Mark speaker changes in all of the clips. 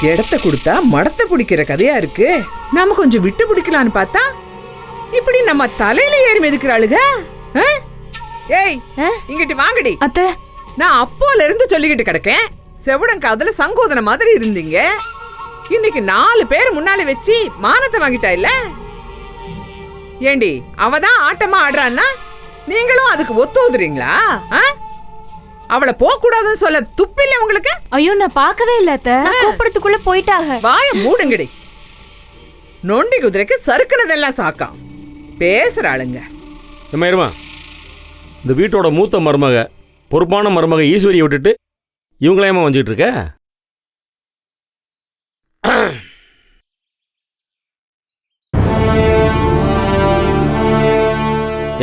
Speaker 1: இடத்த கொடுத்தா மடத்தை பிடிக்கிற கதையா இருக்கு. நாம கொஞ்சம் விட்டு பிடிக்கலான்னு பார்த்தா இப்படி நம்ம தலையில ஏறி மிதிக்கிறாளுக. ஏய் இங்கிட்டு வாங்கடி.
Speaker 2: அத்தை,
Speaker 1: நான் அப்போல இருந்து சொல்லிக்கிட்டு கிடக்கேன், செவுடன் காதுல சங்கோதன மாதிரி இருந்தீங்க. இன்னைக்கு 4 பேர் முன்னாலே வச்சு மானத்தை வாங்கிட்டா இல்ல. ஏண்டி அவதான் ஆட்டமா ஆடுறான்னா நீங்களும் அதுக்கு ஒத்துதுறீங்களா? அவளை போக கூடாதுன்னு சொல்ல துப்பில்ல உங்களுக்கு?
Speaker 2: ஐயோ நான் பார்க்கவே இல்ல அத்தை. கூப்பிடத்துக்குள்ள போயிட்டாங்க.
Speaker 1: வாய மூடுங்கடி. நொண்டி குதிரைக்கு சறுக்குனதெல்லாம் சாக்காம். பேசுற ஆளுங்க.
Speaker 3: இந்த வீட்டோட மூத்த மருமக, பொறுப்பான மருமக ஈஸ்வரியை விட்டுட்டு இவங்களையுமா வந்துட்டு இருக்க?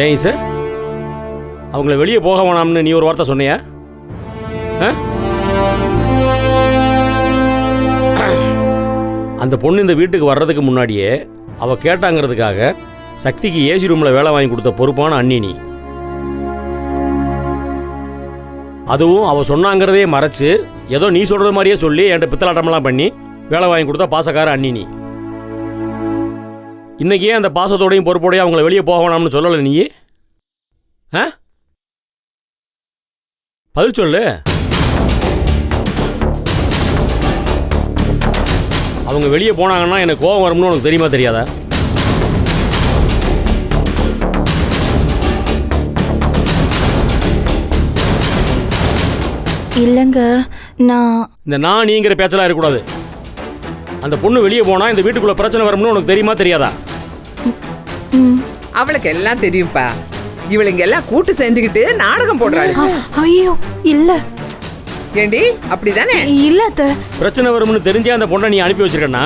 Speaker 3: ஏன் சார் அவங்கள வெளியே போக வேணாம்னு நீ ஒரு வார்த்தை சொன்னியா? அந்த பொண்ணு இந்த வீட்டுக்கு வர்றதுக்கு முன்னாடியே அவ கேட்டாங்கிறதுக்காக சக்திக்கு ஏசி ரூம்ல வேலை வாங்கி கொடுத்த பொறுப்பான அண்ணி நீ. அதுவும் அவ சொன்னாங்கிறதே மறைச்சு ஏதோ நீ சொல்றது மாதிரியே சொல்லி என்கிட்ட பித்தலாட்டமெல்லாம் பண்ணி வேலை வாங்கி கொடுத்த பாசக்கார அண்ணி நீ. இன்னைக்கு அந்த பாசத்தோடையும் பொறுப்போடையும் அவங்கள வெளியே போக வேணாம்னு சொல்லலை நீ? பதில் சொல்லு. அவங்க வெளியே போனாங்கன்னா எனக்கு கோபம் வரும்னு உனக்கு தெரியுமா தெரியாதா?
Speaker 2: இல்லங்க,
Speaker 1: நான் நீங்கிற பேச்செல்லாம் இருக்கக்கூடாது. அந்த பொண்ணு வெளியே போனா இந்த வீட்டுக்குள்ள பிரச்சனை வரும்னு உனக்கு தெரியுமா தெரியாதா?
Speaker 4: அவளுக்கு எல்லாம் தெரியும்பா. இவளுங்க எல்லாம் கூட்டு சேர்ந்துக்கிட்டு நாடகம் போடுறாள்.
Speaker 2: ஐயோ இல்ல.
Speaker 4: ஏண்டி அப்படிதானே?
Speaker 2: இல்ல அத்தை.
Speaker 1: பிரச்சனை வரும்னு தெரிஞ்சே அந்த பொண்ணை நீ அனுப்பி வச்சிருக்கனா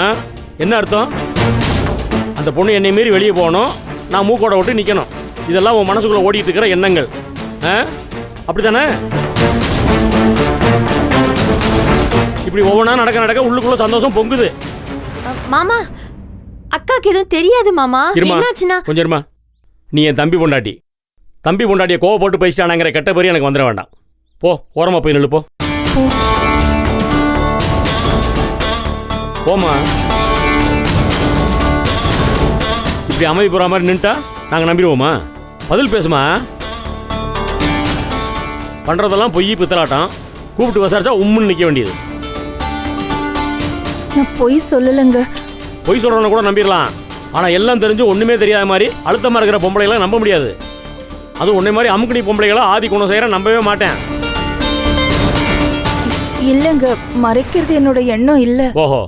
Speaker 1: என்ன அர்த்தம்? அந்த பொண்ணு என்னை மீறி வெளியே போகணும், நான் மூக்கோட விட்டு நிக்கணும். இதெல்லாம் உன் மனசுக்குள்ள ஓடிட்டு இருக்கிற எண்ணங்கள். அப்படித்தானே? இப்படி ஒவ்வொன்றா நடக்க நடக்க உள்ளுக்குள்ள சந்தோஷம் பொங்குது.
Speaker 2: மாமா, அக்காக்கு எதுவும் தெரியாது மாமா. என்னாச்சுன்னா
Speaker 1: கொஞ்சம் இருமா. நீ என் தம்பி பொண்டாட்டி. தம்பி பொண்டாட்டியை கோவப்பட்டு பேசிட்டானாங்கிற கெட்ட பேர் எனக்கு வந்துட வேண்டாம். போ, ஓரமா போய் நில்லு. போ போமா. இப்படி அமைதி போற மாதிரி நின்ட்டா நாங்க நம்பிடுவோமா? பதில் பேசுமா. பண்றதெல்லாம் பொய் பித்தலாட்டம். கூப்பிட்டு விசாரிச்சா உம்முன்னு நிக்க வேண்டியது.
Speaker 2: நான் பொய் சொல்லலங்க.
Speaker 1: பொய் சொல்றவன கூட நம்பிடலாம். ஆனா எல்லாம் தெரிஞ்சு ஒண்ணுமே தெரியாத மாதிரி அழுத்தமா இருக்கிற பொம்பளைகளை நம்ப முடியாது. அது உன்னை மாதிரி அமுக்கடி பொம்பளைகளை ஆதி குணம் செய்யற நம்பவே மாட்டேன்.
Speaker 2: இல்லங்க, மறைக்கிறது என்னோட எண்ணம் இல்ல.
Speaker 1: ஓஹோ,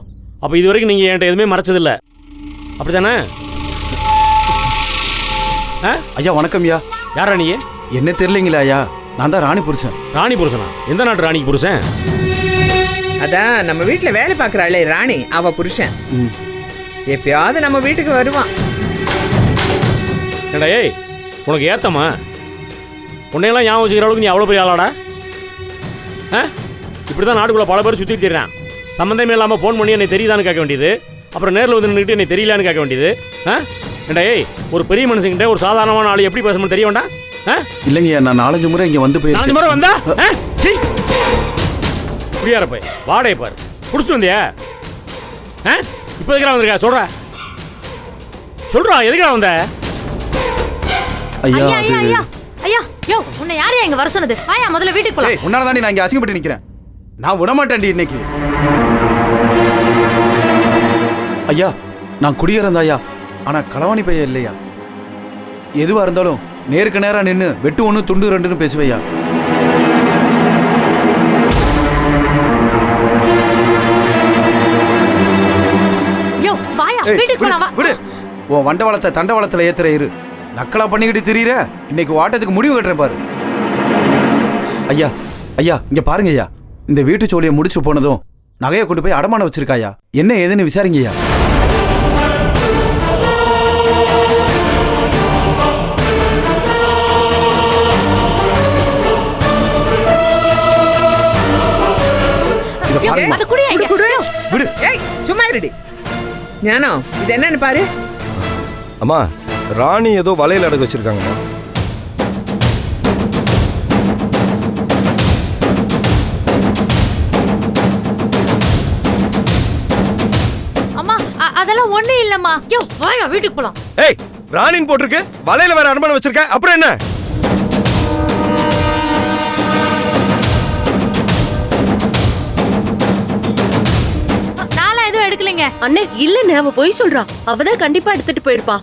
Speaker 1: அப்ப இது வரைக்கும் நீங்க என்கிட்ட எதுவுமே மறைச்சது இல்ல, அப்படித்தானே?
Speaker 5: ஐயா வணக்கம் ஐயா.
Speaker 1: யாரா நீ?
Speaker 5: என்ன தெரியலீங்களா ஐயா? நான் தான் ராணி புருஷன்.
Speaker 1: ராணி புருஷனா? எந்த நாட்டு ராணி புருஷன்?
Speaker 4: அதான் நம்ம வீட்டுல வேலை பாக்குறாளே ராணி, அவ புருஷன். எப்பயாவது நம்ம வீட்டுக்கு வருவான்.
Speaker 1: ஏண்டா ஏய், உனக்கு ஏத்தமா? உன்னையெல்லாம் ஞாபகம் வச்சுக்கிற அளவுக்கு நீ அவ்வளோ பெரிய ஆளாடா? இப்படி தான் நாட்டுக்குள்ள பல பேர் சுற்றி திடுறான். சம்மந்தமே இல்லாமல் ஃபோன் பண்ணி என்னை தெரியுதான்னு கேட்க வேண்டியது, அப்புறம் நேரில் வந்து நின்றுட்டு என்னை தெரியலான்னு கேட்க வேண்டியது. ஏண்டா ஏய், ஒரு பெரிய மனுஷங்கிட்ட ஒரு சாதாரணமான ஆள் எப்படி பேசணும்னு தெரிய வேண்டாம்?
Speaker 5: இல்லைங்கய்யா, நான் 4-5 முறை இங்கே வந்து போய்
Speaker 1: 4 முறை வந்தா புரியார போய் வாடகை பாரு. பிடிச்சிட்டு வந்தியா? இப்போ எதுக்கா வந்திருக்கா? சொல்றா எதுக்கா வந்த?
Speaker 5: ஐயா
Speaker 2: ஐயா ஐயா யோ, உன்னை யாரையா இங்க வர சொன்னது? வாயா முதல்ல வீட்டுக்கு போலாம்.
Speaker 5: உன்னால தாண்டி நான் இங்கே அசிங்கப்பட்டு நிற்கிறேன். நான் விட மாட்டேன்டி இன்னைக்கு. ஐயா நான் குடியேறந்தா ஐயா, ஆனா களவாணி பையன் இல்லையா. எதுவா இருந்தாலும் நேருக்கு நேரா நின்று வெட்டு 1 துண்டு 2ன்னு பேசுவையா.
Speaker 2: யோ வாயா வீட்டுக்கு போலாம். வா
Speaker 5: விடு. உன் வண்டவளத்தை தண்டவளத்துல ஏத்துற இரு. நக்கலா பண்ணிக்கிட்டு திரியிற. இன்னைக்கு வாட்டத்துக்கு முடிவு கட்டுறேன் பாரு. ஐயா ஐயா இங்க பாருங்க ஐயா, இந்த வீட்டு சோழியை முடிச்சு போனதும் நகையை கொண்டு போய் அடமானம் வச்சிருக்காயா. என்ன ஏதுன்னு விசாரிங்க ஐயா.
Speaker 4: விடு. ஏய் சும்மா இருடி. ஞானம், இது என்னன்னு பாரு.
Speaker 6: அம்மா, ராணி ஏதோ வலையில் அடகு வச்சிருக்காங்கம்மா.
Speaker 2: அதெல்லாம் ஒண்ணு இல்லம்மா. யோ வாயா வீட்டுக்கு போலாம்.
Speaker 6: ஏய், ராணின்னு போட்டிருக்கு, வலையில வேற அனுமானம் வச்சிருக்க, அப்புறம் என்ன?
Speaker 2: நான்லாம் எதுவும் எடுக்கலைங்க.
Speaker 7: அண்ணே இல்லன்னு அவ போய் சொல்றா. அவதான் கண்டிப்பா எடுத்துட்டு போயிருப்பா.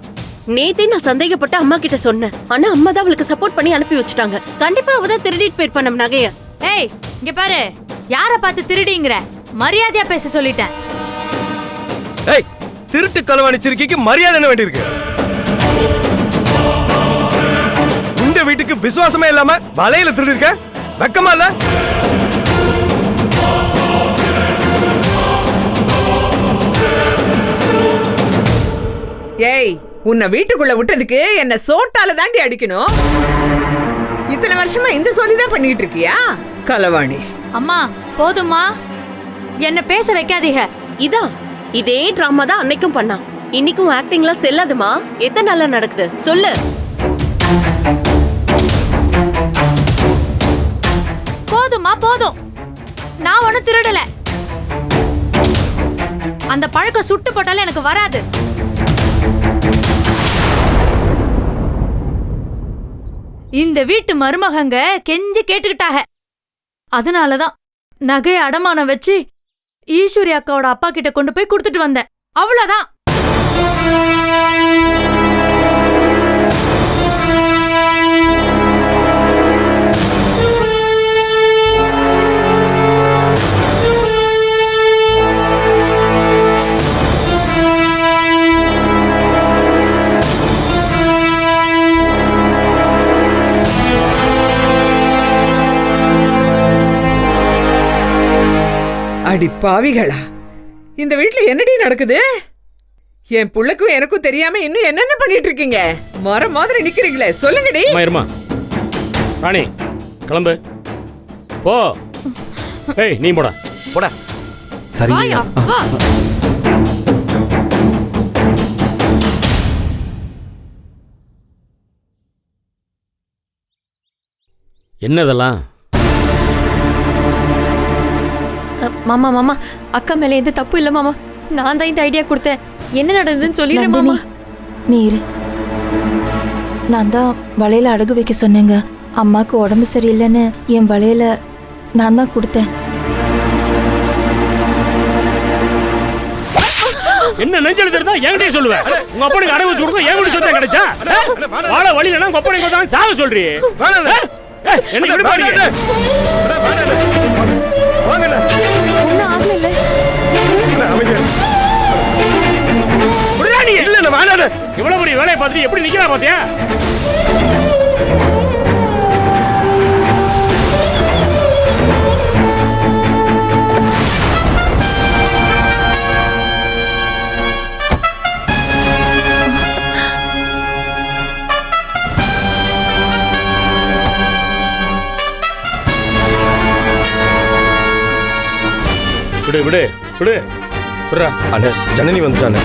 Speaker 7: நேத்தே நான் சந்தேகப்பட்டு அம்மா கிட்ட சொன்னேன். ஆனா அம்மா தான் அவளுக்கு சப்போர்ட் பண்ணி அனுப்பி வச்சுட்டாங்க. கண்டிப்பா அவதான் திருடிட்டு போயிருப்பா நம்ம நகைய.
Speaker 2: ஏய் இங்க பாரு, யார பார்த்து திருடிங்கற? மரியாதையா பேச சொல்லிட்டேன்.
Speaker 6: ஏய், திருட்டு களவாணி சிறுக்கிக்கு மரியாதை என்ன வேண்டியிருக்கு? இந்த வீட்டுக்கு விசுவாசமே இல்லாம வலையில திருடி இருக்க, வெக்கமா இல்ல?
Speaker 1: ஏய், உன்னை வீட்டுக்குள்ள விட்டதுக்கு என்ன சோட்டால தாண்டி அடிக்கணும். இத்தனை வருஷமா இந்த சொல்லிதான் பண்ணிட்டு இருக்கியா களவாணி?
Speaker 2: அம்மா போதுமா, என்ன பேச வைக்காதீங்க.
Speaker 7: இதே டிராமா தான் அன்னைக்கும் பண்ணா. இன்னைக்கும் ஆக்டிங்லாம் செல்லாதுமா. எத்தனை நாளா நடக்குது சொல்லு.
Speaker 2: போதுமா போதும், நான் ஒண்ணு திருடல. அந்த பழக்கம் சுட்டு போட்டாலும் எனக்கு வராது. இந்த வீட்டு மருமகங்க கெஞ்சி கேட்டுக்கிட்டாக. அதனாலதான் நகை அடமானம் வச்சு ஈஸ்வரி அக்காவோட அப்பா கிட்ட கொண்டு போய் கொடுத்துட்டு வந்தேன். அவ்வளவுதான்.
Speaker 1: அடி பாவிகளா, இந்த வீட்ல என்னடி நடக்குது? என் புள்ளைக்கும் எனக்கும் தெரியாம இன்னும் என்னென்ன பண்ணிட்டு இருக்கீங்க? மரம் மாதிரி நிக்கிறீங்களே, சொல்லுங்கடி.
Speaker 3: அம்மா இருமா. ராணி கிளம்பு போ. ஏய் நீ போடா.
Speaker 5: போடா. சரி
Speaker 2: வாயா வா.
Speaker 3: என்னதெல்லாம்?
Speaker 8: மாமா மாமா, அக்கா மேல எந்த தப்பு இல்ல மாமா. நான் தான் இந்த ஐடியா கொடுத்தேன். என்ன நடந்ததுன்னு சொல்லிடுறேன் மாமா.
Speaker 9: நீ இரு. நான் தான் வளையல அடகு வைக்க சொன்னேங்க. அம்மாக்கு உடம்பு சரியில்லைன்னு என் வளையல நான் தான் கொடுத்தேன்.
Speaker 3: என்ன நெஞ்சல் தெரிந்தா என்கிட்டயே சொல்லுவேன். உங்க அப்பனுக்கு அடகு வச்சு கொடுக்க என் சொத்தம் கிடைச்சா? வாழ வழி இல்லைன்னா உங்க அப்பனுக்கு கொடுத்தாங்க சாக சொல்றீ? என்ன இப்படி பாருங்க.
Speaker 8: ஒன்னும் ஆகல இல்ல.
Speaker 3: இவ்வளவு பெரிய வேலையை பார்த்துட்டு எப்படி நிக்கிறா பாத்தியா? விடு விடு விடு விடுறா.
Speaker 6: அண்ணே, ஜனனி வந்துட்டானே.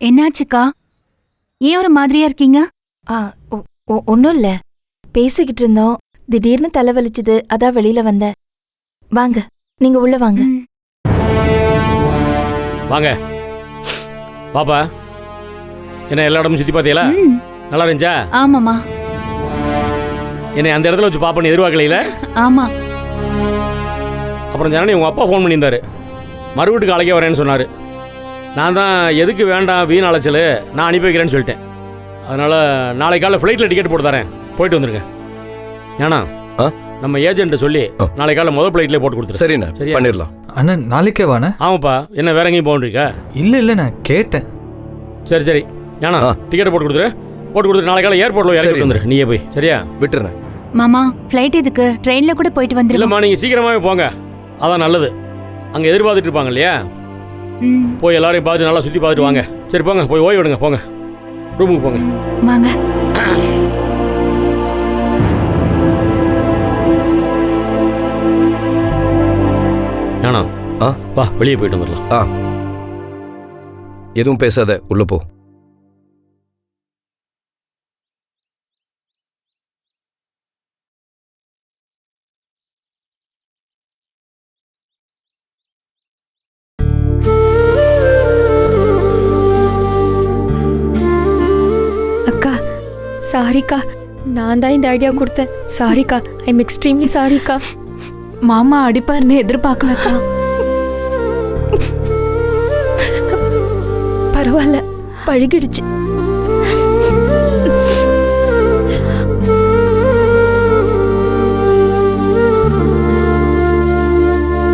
Speaker 9: என்னாச்சுக்கா? ஏன் ஒரு மாதிரியா இருக்கீங்க? ஒன்றும் இல்லை, பேசிக்கிட்டு இருந்தோம். திடீர்னு தலை வலிச்சுது, அதான் வெளியில வந்தேன். வாங்க, நீங்க உள்ள வாங்க.
Speaker 3: வாங்க பாப்பா. என்ன எல்லா இடமும் சுத்தி பாத்தியல? நல்லா இருந்துச்சா?
Speaker 9: ஆமாமா.
Speaker 3: என்னை அந்த இடத்துல வச்சு பாப்பா எதிர்பார்க்கல?
Speaker 9: ஆமா.
Speaker 3: அப்புறம் ஜனனி உங்க அப்பா ஃபோன் பண்ணியிருந்தாரு, மறு வீட்டுக்கு அழைக்க வரேன்னு சொன்னாரு. நான் தான் எதுக்கு வேண்டாம் வீண் அழைச்சல், நான் அனுப்பி வைக்கிறேன்னு சொல்லிட்டேன். அதனால நாளைக்கு காலையில் ஃப்ளைட்டில் டிக்கெட் போட்டு தரேன், போயிட்டு வந்துருங்க. ஏன்னா நம்ம ஏஜென்ட் சொல்லி நாளைக்கு காலையில் முதல் ஃப்ளைட்லேயே போட்டு கொடுத்துரு.
Speaker 6: சரிண்ணா, சரி பண்ணிடலாம்.
Speaker 10: அண்ணன் நாளைக்கே வாண்ணே.
Speaker 3: ஆமாப்பா. என்ன வேற எங்கேயும் போகணுக்கா?
Speaker 10: இல்லை நான் கேட்டேன்.
Speaker 3: சரி சரி. ஏன்னா டிக்கெட் போட்டு கொடுத்துரு நாளைக்கு காலை ஏர்போர்ட்டில் இறக்கி வந்துரு. நீயே போய் சரியா?
Speaker 6: விட்டுறேன்
Speaker 9: மாமா. ஃப்ளைட் எதுக்கு? ட்ரெயின்ல கூட போயிட்டு வந்துருங்க.
Speaker 3: இல்லைம்மா, நீங்கள் சீக்கிரமாகவே போங்க, அதான் நல்லது. அங்கே எதிர்பார்த்துட்டு இருப்பாங்க இல்லையா? போய் எல்லாரையும் பார்த்து நல்லா சுற்றி பார்த்துட்டு வாங்க. சரி போங்க, போய் ஓய்வு விடுங்க, போங்க ரூமுக்கு போங்க.
Speaker 9: வாங்க.
Speaker 3: ஏன்னா வா வெளியே போயிட்டு வந்துடலாம்.
Speaker 6: ஆ, எதுவும் பேசாத, உள்ள போ.
Speaker 8: அக்கா சாரிக்கா, நான் தான் இந்த ஐடியா கொடுத்தேன். சாரிக்கா, ஐ எம் எக்ஸ்ட்ரீம்லி சாரிக்கா.
Speaker 9: மாமா அடிப்பாருன்னு எதிர்பார்க்கலக்கா. பரவாயில்ல, பழகிடுச்சு.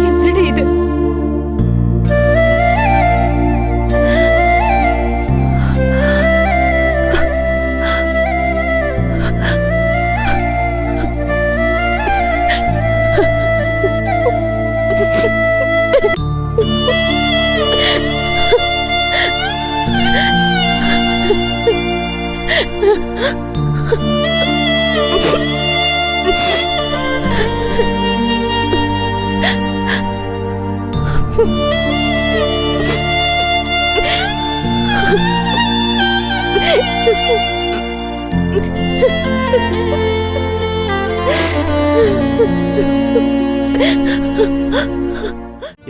Speaker 9: என்னடி இது?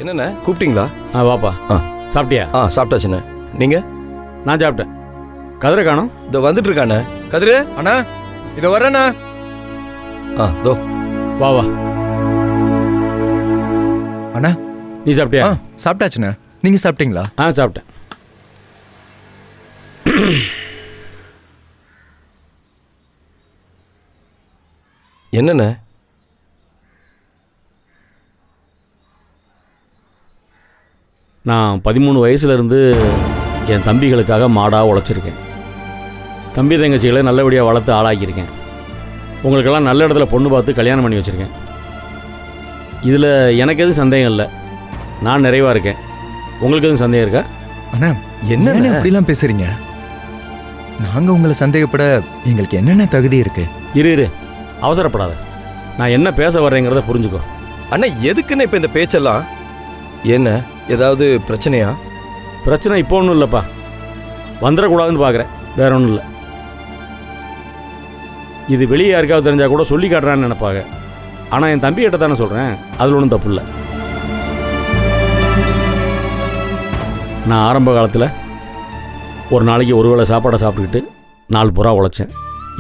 Speaker 6: என்னண்ணே கூப்பிட்டீங்களா?
Speaker 3: வாப்பா.
Speaker 6: ஆ.
Speaker 3: சாப்பிட்டியா?
Speaker 6: சாப்பிட்டாச்சுண்ணே. நீங்க?
Speaker 3: நான் சாப்பிட்டேன். கதிரை காணோம்.
Speaker 6: இதோ வந்துட்டு இருக்கானே. கதிரு
Speaker 10: அண்ணா இதை வர்றேண்ணா.
Speaker 6: தோ
Speaker 3: வா வா.
Speaker 10: அண்ணா
Speaker 3: நீ சாப்பிட்டியா?
Speaker 10: சாப்பிட்டாச்சுண்ணா. நீங்க சாப்பிட்டீங்களா?
Speaker 3: சாப்பிட்டேன்.
Speaker 6: என்னண்ணே?
Speaker 3: நான் 13 வயசுலேருந்து என் தம்பிகளுக்காக மாடாக உழைச்சிருக்கேன். தம்பி தங்கச்சிகளை நல்லபடியாக வளர்த்து ஆளாக்கியிருக்கேன். உங்களுக்கெல்லாம் நல்ல இடத்துல பொண்ணு பார்த்து கல்யாணம் பண்ணி வச்சுருக்கேன். இதில் எனக்கு எதுவும் சந்தேகம் இல்லை. நான் நிறைவாக இருக்கேன். உங்களுக்கு எதுவும் சந்தேகம் இருக்கா?
Speaker 10: அண்ணா என்ன அப்படிலாம் பேசுறீங்க? நாங்க உங்களை சந்தேகப்பட எங்களுக்கு என்னென்ன தகுதி இருக்கு?
Speaker 3: இரு அவசரப்படாத. நான் என்ன பேச வர்றேங்கிறத புரிஞ்சுக்கோ.
Speaker 6: அண்ணா எதுக்குன்னு இப்போ இந்த பேச்செல்லாம்? என்ன ஏதாவது பிரச்சனையா?
Speaker 3: பிரச்சனை இப்போ ஒன்றும் இல்லைப்பா. வந்துடக்கூடாதுன்னு பார்க்குறேன், வேற ஒன்றும் இல்லை. இது வெளியே யாருக்காவது தெரிஞ்சால் கூட சொல்லி காட்டுறான்னு நினைப்பாங்க. ஆனால் என் தம்பி கிட்ட தானே சொல்கிறேன், அதில் ஒன்றும் தப்பு இல்லை. நான் ஆரம்ப காலத்தில் ஒரு நாளைக்கு ஒரு வேளை சாப்பாடை சாப்பிட்டுக்கிட்டு 4 புறா உழைச்சேன்.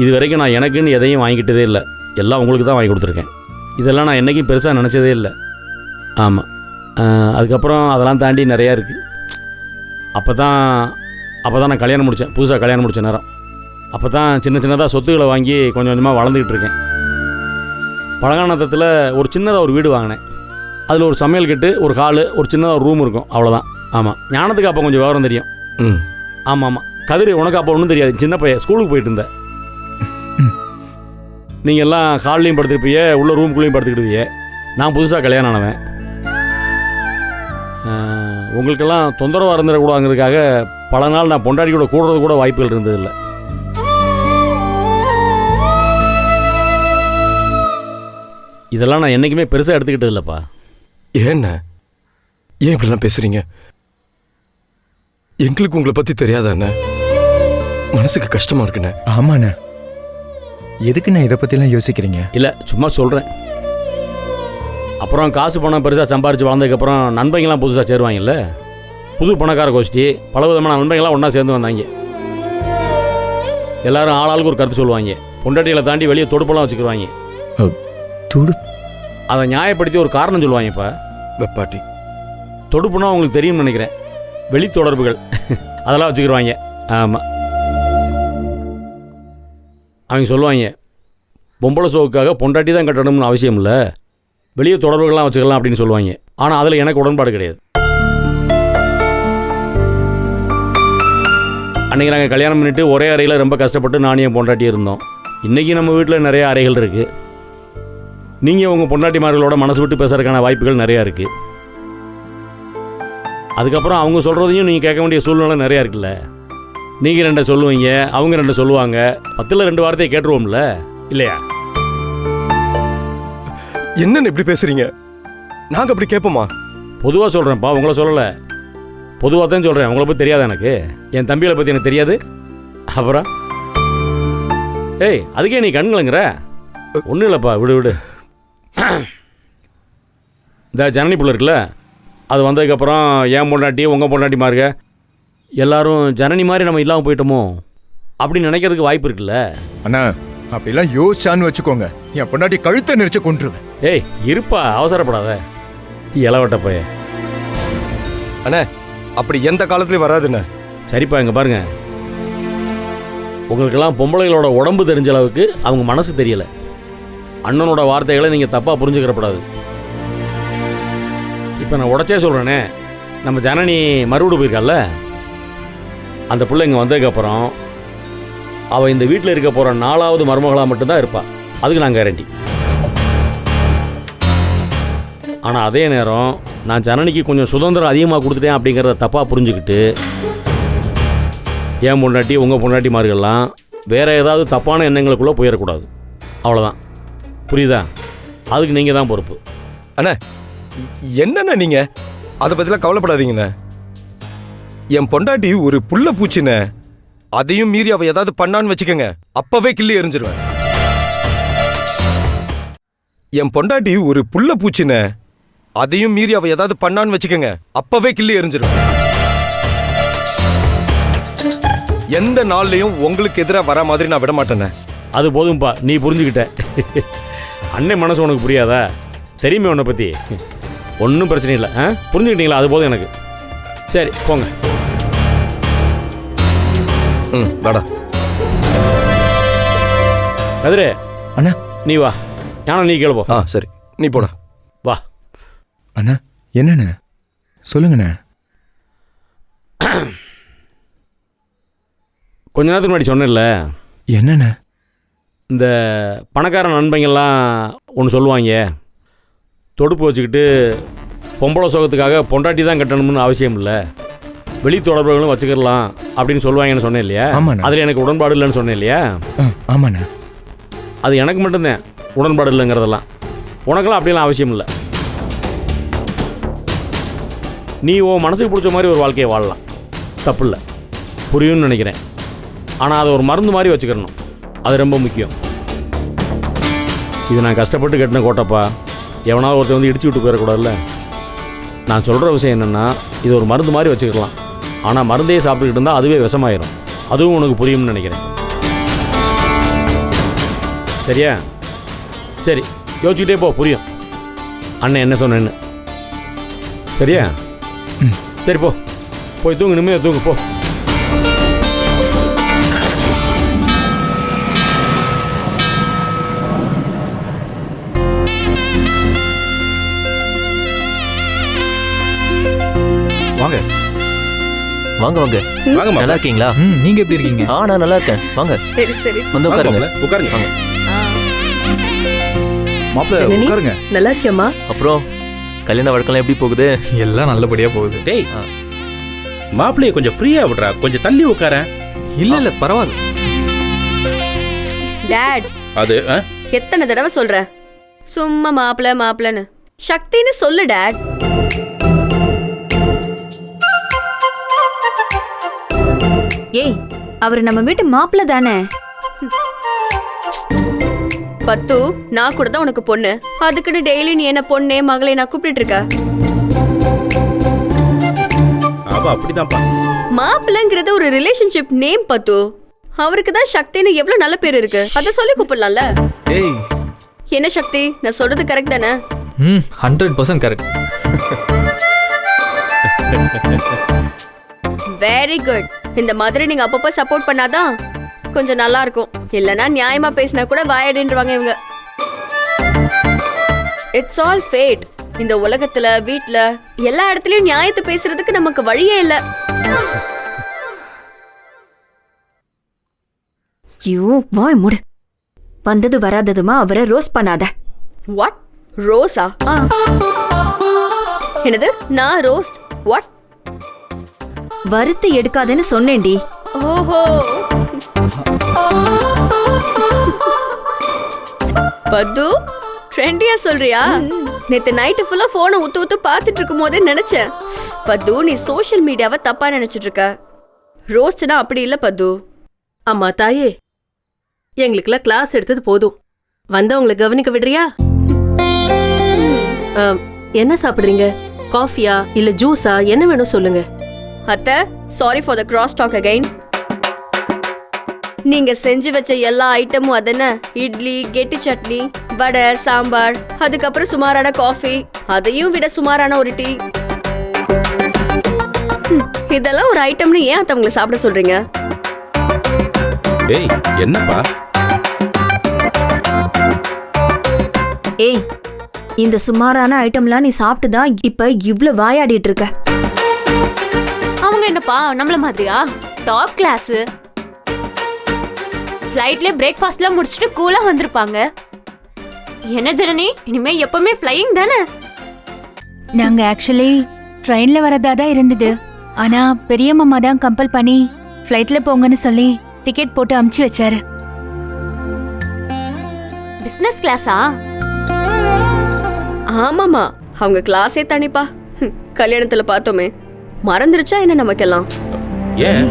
Speaker 3: இது வரைக்கும் நான் எனக்குன்னு எதையும் வாங்கிக்கிட்டதே இல்லை. எல்லாம் உங்களுக்கு தான் வாங்கி கொடுத்துருக்கேன். இதெல்லாம் நான் என்றைக்கும் பெருசாக நினச்சதே இல்லை. ஆமாம். அதுக்கப்புறம் அதெல்லாம் தாண்டி நிறையா இருக்குது. அப்போ தான் நான் கல்யாணம் முடித்தேன். புதுசாக கல்யாணம் முடித்த நேரம். அப்போ தான் சின்ன சின்னதாக சொத்துக்களை வாங்கி கொஞ்சம் கொஞ்சமாக வளர்ந்துக்கிட்டு இருக்கேன். பழங்கானத்தில் ஒரு சின்னதாக ஒரு வீடு வாங்கினேன். அதில் ஒரு சமையல் கட்டு, ஒரு ஹாலு, ஒரு சின்னதாக ஒரு ரூம் இருக்கும், அவ்வளோதான். ஆமாம். ஞானத்துக்கு அப்போ கொஞ்சம் விவரம் தெரியும். ஆமாம். கதிர், உனக்கு அப்போ ஒன்றும் தெரியாது. சின்ன பையன், ஸ்கூலுக்கு போயிட்டு இருந்தேன். நீங்கள் எல்லாம் ஹால்லையும் படுத்துருப்பீங்க, உள்ள ரூம்குள்ளேயும் படுத்துக்கிடுவீங்க. நான் புதுசாக கல்யாணம் ஆனவன். உங்களுக்கெல்லாம் தொந்தரவாக இருந்துடக்கூடாதுங்கிறதுக்காக பல நாள் நான் பொண்டாடி கூட கூடுறது கூட வாய்ப்புகள் இருந்ததில்லை. இதெல்லாம் நான் என்றைக்குமே பெருசாக எடுத்துக்கிட்டது இல்லைப்பா.
Speaker 6: ஏன் இப்படிலாம் பேசுகிறீங்க? எங்களுக்கு உங்களை பற்றி தெரியாதாண்ணே? மனசுக்கு கஷ்டமாக இருக்குண்ணே.
Speaker 10: ஆமாண்ணே. எதுக்குண்ணே இதை பற்றிலாம் யோசிக்கிறீங்க?
Speaker 3: இல்லை, சும்மா சொல்கிறேன். அப்புறம் காசு பணம் பெருசாக சம்பாரித்து வளர்ந்ததுக்கப்புறம் நண்பங்கள்லாம் புதுசாக சேருவாங்கல்ல. புது பணக்கார கோஷ்டி, பல விதமான நண்பங்கள்லாம் ஒன்றா சேர்ந்து வந்தாங்க. எல்லாரும் ஆளாளுக்கு ஒரு கருத்து சொல்லுவாங்க. பொண்டாட்டிகளை தாண்டி வெளியே தொடுப்பெல்லாம் வச்சுக்கிடுவாங்க. அதை நியாயப்படுத்தி ஒரு காரணம் சொல்லுவாங்க. இப்போ
Speaker 6: வெப்பாட்டி
Speaker 3: தொடுப்புனா உங்களுக்கு தெரியும்னு நினைக்கிறேன். வெளி தொடர்புகள் அதெல்லாம் வச்சுக்கிடுவாங்க. ஆமாம். அவங்க சொல்லுவாங்க, பொம்பளை சோவுக்காக பொண்டாட்டி தான் கட்டணும்னு அவசியம் இல்லை, வெளியே தொடர்புகள்லாம் வச்சுக்கலாம் அப்படின்னு சொல்லுவாங்க. ஆனால் அதில் எனக்கு உடன்பாடு கிடையாது. அன்றைக்கி நாங்கள் கல்யாணம் பண்ணிவிட்டு ஒரே அறையில் ரொம்ப கஷ்டப்பட்டு நானும் என் பொண்டாட்டி இருந்தோம். இன்றைக்கி நம்ம வீட்டில் நிறைய அறைகள் இருக்குது. நீங்கள் உங்கள் பொண்டாட்டிமார்களோட மனசு விட்டு பேசுறதுக்கான வாய்ப்புகள் நிறையா இருக்குது. அதுக்கப்புறம் அவங்க சொல்கிறதையும் நீங்கள் கேட்க வேண்டிய சூழ்நிலை நிறையா இருக்குல்ல. நீங்கள் 2 சொல்லுவீங்க, அவங்க 2 சொல்லுவாங்க. 10ல் 2 வார்த்தையை கேட்டுருவோம்ல, இல்லையா?
Speaker 6: என்னன்னு இப்படி பேசுறீங்க? நாங்க அப்படி கேட்போமா?
Speaker 3: பொதுவாக சொல்கிறேன்ப்பா, உங்களை சொல்லலை. பொதுவாக தான் சொல்கிறேன். உங்களை பற்றி தெரியாது எனக்கு, என் தம்பிகளை பற்றி எனக்கு தெரியாது. அப்புறம் ஏய், அதுக்கே நீ கண்ணுலங்கிற? ஒன்றும் இல்லைப்பா, விடு விடு. இந்த ஜனனி புள்ள இருக்குல்ல, அது வந்ததுக்கப்புறம் என் பொண்டாட்டி உங்கள் பொண்டாட்டி மாருங்க எல்லாரும் ஜனனி மாதிரி நம்ம இல்லாமல் போயிட்டோமோ அப்படின்னு நினைக்கிறதுக்கு வாய்ப்பு இருக்குல்ல.
Speaker 10: அண்ணா அப்படிலாம் யோசிச்சான்னு வச்சுக்கோங்க, என் பொண்டாட்டி கழுத்தை நெரிச்சு கொண்டுருவேன்.
Speaker 3: ஏய் இருப்பா, அவசரப்படாத இளவட்ட போய.
Speaker 6: அண்ணே அப்படி எந்த காலத்துலயும் வராதுண்ணே.
Speaker 3: சரிப்பா, இங்கே பாருங்க, உங்களுக்கெல்லாம் பொம்பளைகளோட உடம்பு தெரிஞ்ச அளவுக்கு அவங்க மனசு தெரியலை. அண்ணனோட வார்த்தைகளை நீங்கள் தப்பாக புரிஞ்சுக்கிறப்படாது. இப்போ நான் உடச்சே சொல்கிறேனே, நம்ம ஜனனி மறுவீடு போயிருக்கால, அந்த பிள்ளை இங்கே வந்ததுக்கப்புறம் அவள் இந்த வீட்டில் இருக்க போகிற 4வது மருமகளாக மட்டும்தான் இருப்பாள். அதுக்கு நான் கேரண்டி. ஆனால் அதே நேரம் நான் ஜனனிக்கு கொஞ்சம் சுதந்திரம் அதிகமாக கொடுத்துட்டேன் அப்படிங்கிறத தப்பாக புரிஞ்சுக்கிட்டு என் பொண்டாட்டி உங்கள் பொண்டாட்டி மார்கள்லாம் வேறு ஏதாவது தப்பான எண்ணங்களுக்குள்ளே போயிடக்கூடாது. அவ்வளோதான், புரியுதா? அதுக்கு நீங்கள் தான் பொறுப்பு.
Speaker 6: அண்ணே என்னண்ணே நீங்க அதை பற்றிலாம் கவலைப்படாதீங்கண்ணே. என் பொண்டாட்டி ஒரு புள்ள பூச்சிண்ணே. அதையும் மீறி அவ ஏதாவது பண்ணான்னு வச்சுக்கோங்க, அப்பவே கிள்ளி எறிஞ்சிருவேன். என் பொண்டாட்டி ஒரு புள்ள பூச்சிண்ணே. அதையும் மீறி அவ ஏதாவது பண்ணான்னு வச்சுக்கோங்க, அப்பவே கிள்ளி எறிஞ்சிருவேன். எந்த நாள்லையும் உங்களுக்கு எதிராக வர மாதிரி நான் விட மாட்டேனே.
Speaker 3: அது போதும்பா, நீ புரிஞ்சுக்கிட்ட. அண்ணன் மனசு உனக்கு புரியாதா? தெரியுமே உன்னை பற்றி. ஒன்றும் பிரச்சனை இல்லை. புரிஞ்சுக்கிட்டீங்களா? அது போதும் எனக்கு. சரி போங்க.
Speaker 6: வாடா
Speaker 3: கதிரே.
Speaker 10: அண்ணா
Speaker 3: நீ வா. ஞானம் நீ கேளுப்போ.
Speaker 6: சரி நீ போடா.
Speaker 3: வா.
Speaker 10: அண்ணா என்னண்ணே சொல்லுங்கண்ணே.
Speaker 3: கொஞ்ச நேரத்துக்கு முன்னாடி சொன்னேன்ல,
Speaker 10: என்னண்ணே?
Speaker 3: இந்த பணக்கார நண்பங்கள்லாம் ஒன்று சொல்லுவாங்க, தொடுப்பு வச்சுக்கிட்டு பொம்பளை சோகத்துக்காக பொண்டாட்டி தான் கட்டணும்னு அவசியம் இல்லை, வெளி தொடர்புகளும் வச்சுக்கலாம் அப்படின்னு சொல்லுவாங்கன்னு சொன்னேன் இல்லையா? அதில் எனக்கு உடன்பாடு இல்லைன்னு சொன்னேன் இல்லையா?
Speaker 10: ஆமாண்ணே.
Speaker 3: அது எனக்கு மட்டும்தான் உடன்பாடு இல்லைங்கிறதெல்லாம். உனக்கெல்லாம் அப்படிலாம் அவசியம் இல்லை. நீ உன் மனசுக்கு பிடிச்ச மாதிரி ஒரு வாழ்க்கையை வாழலாம், தப்பு இல்லை, புரியும்னு நினைக்கிறேன். ஆனால் அதை ஒரு மருந்து மாதிரி வச்சுக்கிறணும், அது ரொம்ப முக்கியம். இது நான் கஷ்டப்பட்டு கட்டின கோட்டைப்பா, எவனாவது ஒருத்தர் வந்து இடிச்சு விட்டு போயிடக்கூடாதுல்ல. நான் சொல்கிற விஷயம் என்னென்னா, இது ஒரு மருந்து மாதிரி வச்சுக்கலாம். ஆனால் மருந்தையே சாப்பிட்டுக்கிட்டு இருந்தால் அதுவே விஷமாயிரும். அதுவும் உனக்கு புரியும்னு நினைக்கிறேன். சரியா? சரி, யோசிச்சுக்கிட்டே போ, புரியும் அண்ணன் என்ன சொன்னேன்னு. சரியா? சரி போ, போய் தூங்கு, நிம்மதியாக தூங்கு போ.
Speaker 11: வாங்க வாங்க வாங்க வாங்க. நல்லா இருக்கீங்களா?
Speaker 10: நீங்க எப்படி இருக்கீங்க?
Speaker 11: நான் நல்லா இருக்கேன். வாங்க.
Speaker 7: சரி சரி
Speaker 11: வந்து உட்காருங்க.
Speaker 6: உட்காருங்க.
Speaker 11: வாங்க.
Speaker 10: மாப்பிள்ள உட்காருங்க.
Speaker 7: நல்லா இருக்கியம்மா?
Speaker 11: அப்புறம் கல்யாண வழக்கெல்லாம் எப்படி போகுது?
Speaker 10: எல்லாம் நல்லபடியா போகுது.
Speaker 12: டேய், மாப்பிள்ளைய கொஞ்சம் ஃப்ரீயா விடுறா, கொஞ்சம் தள்ளி உட்கார.
Speaker 10: இல்ல பரவாயில்ல.
Speaker 7: டாட்,
Speaker 12: அது
Speaker 7: எத்தனை தடவை சொல்ற சும்மா மாப்பிள மாப்பிளன்னு? சக்தின்னு சொல்லு டாட்.
Speaker 2: ஏய், அவர் நம்ம வீட்டு மாப்பிள்ள தானே?
Speaker 7: பத்து, நான் கூட தான் உனக்கு பொண்ணு, அதுக்குன்னு டெய்லி நீ என்ன பொண்ணே மகளே நான் கூப்பிட்டு இருக்க?
Speaker 12: அவ அப்படிதான்ப்பா.
Speaker 7: மாப்பிள்ளைங்கிறது ஒரு ரிலேஷன்ஷிப் நேம் பத்து. அவருக்கு தான் சக்தின்னு எவ்வளவு நல்ல பேர் இருக்கு, அத சொல்லி கூப்பிடலாம்ல.
Speaker 11: ஏய்,
Speaker 7: என்ன சக்தி, நான் சொல்றது கரெக்ட் தானே?
Speaker 10: 100% கரெக்ட்.
Speaker 7: Very good. இந்த மாதிரி நீங்க அப்பப்போ சப்போர்ட் பண்ணாதான் கொஞ்சம் நல்லா இருக்கும். இல்லனா நியாயமா பேசினா கூட வாயடின்றுவாங்க இவங்க. It's all fate. இந்த உலகத்துல, வீட்ல, எல்லா இடத்துலயும் நியாயத்தை பேசுறதுக்கு நமக்கு வழியே இல்ல.
Speaker 2: ஐயோ, வாய் மூடு. வந்தது வராததுமா அவரை ரோஸ் பண்ணாத.
Speaker 7: வாட்? ரோஸா? என்னது? நான் ரோஸ்ட்? வாட்?
Speaker 2: வறுத்து எடுக்காதேன்னு சொன்னேன்டி.
Speaker 7: ஓஹோ, பத்து ட்ரெண்டியா சொல்றியா?
Speaker 13: நேத்து நைட்டு ஃபுல்லா போனை ஊத்து ஊத்து பார்த்துட்டு இருக்கும் போதே நினைச்சேன், பத்து நீ சோஷியல் மீடியாவை தப்பா நினைச்சிட்டு இருக்க. ரோஸ்ட்னா அப்படி இல்ல பத்து.
Speaker 7: அம்மா தாயே, எங்களுக்குலாம் கிளாஸ் எடுத்தது போதும், வந்தவங்களை கவனிக்க விடுறியா? என்ன சாப்பிடுறீங்க? காஃபியா இல்ல ஜூஸா? என்ன வேணும் சொல்லுங்க.
Speaker 13: அத்தை, sorry for the cross talk again. நீங்க செஞ்சு வச்ச எல்லா ஐட்டமும் அதென்ன, இட்லி, கெட்டி சட்னி, வடை, சாம்பார், அதுக்கப்புறம் சுமாரான காஃபி, அதையும் விட சுமாரான ஒரு டீ. இதெல்லாம் ஒரு ஐட்டம்னு ஏன் அத்தவங்களை சாப்பிட சொல்றீங்க?
Speaker 12: டேய் என்னப்பா?
Speaker 8: ஏய், இந்த சுமாரான ஐட்டம்லாம் நீ சாப்பிட்டுதான் இப்ப இவ்ளோ வாயாடிட்டு இருக்க.
Speaker 13: அவங்க என்னப்பா நம்மள மாதிரியா டாப் கிளாஸ்? ஃப்ளைட்ல பிரேக்ஃபாஸ்ட்லாம் முடிச்சிட்டு கூலா வந்திருப்பாங்க. என்ன ஜனனி, இனிமே எப்பவுமே ஃப்ளையிங் தானே?
Speaker 9: நாங்க ஆக்சுவலி ட்ரெயின்ல வரதா தான் இருந்தது. ஆனா பெரிய மாமா தான் கம்பல் பண்ணி ஃப்ளைட்ல போங்கன்னு சொல்லி டிக்கெட் போட்டு அமுச்சு வச்சாரு.
Speaker 13: பிசினஸ் கிளாஸா? ஆமாமா, அவங்க கிளாஸே தனிப்பா. கல்யாணத்துல பார்த்தோமே, மறந்துருச்சா என்ன நமக்கெல்லாம்?
Speaker 12: ஏன்